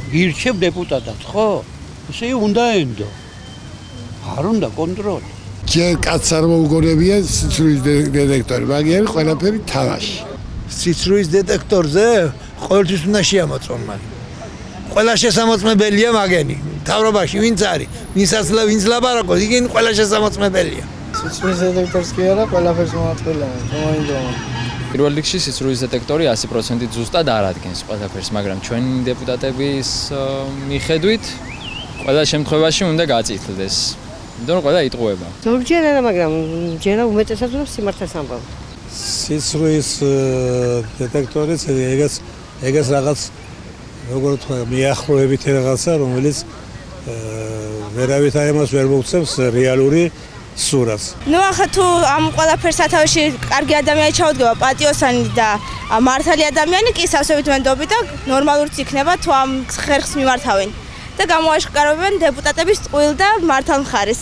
ირჩევ დეპუტატად, ხო? ესე უნდა ენდო. არ უნდა კონტროლი. ჯერ კაცს არ მოუგონებია სიცრუის დეტექტორი, მაგიერი ყველაფერი თამაში. სიცრუის დეტექტორზე ყოველთვის უნდა შეამოწმონ მაგ. ყველა შესამოწმებელია მაგენი. თავრობაში ვინც არის, ვინც ლაბარაკობს, იგი ყველა შესამოწმებელია. სიცრუის დეტექტორს კი არა, ყველაფერს მოაწყვილებენ, მოინდომა. პირველ რიგში სიცრუის დეტექტორი 100% ზუსტად არ ადგენს ყველაფერს, მაგრამ ჩვენი დეპუტატების მიხედვით ყველა შემთხვევაში უნდა გაწითლდეს. იმიტომ რომ ყველა იტყუება. ზოგჯერ არა, მაგრამ ჯერა უმეტესად რომ სიმართლეს ამბობ. სიცრუის დეტექტორიც ეგას რაღაც როგორ თქვა მიახლოებით რაღაცა, რომელიც ვერავით არ იმას ვერ მოგცემს რეალური სურათს. ნუ ახლა თუ ამ ყველაფერს სათავეში კარგი ადამიანი ჩაუდგება, პატიოსანი და მართალი ადამიანი კი სავსებით ვენდობი და ნორმალურიც იქნება თუ ამ ხერხს მიმართავენ და გამოაშკარავენ დეპუტატების ტყუილ და მართალ მხარეს.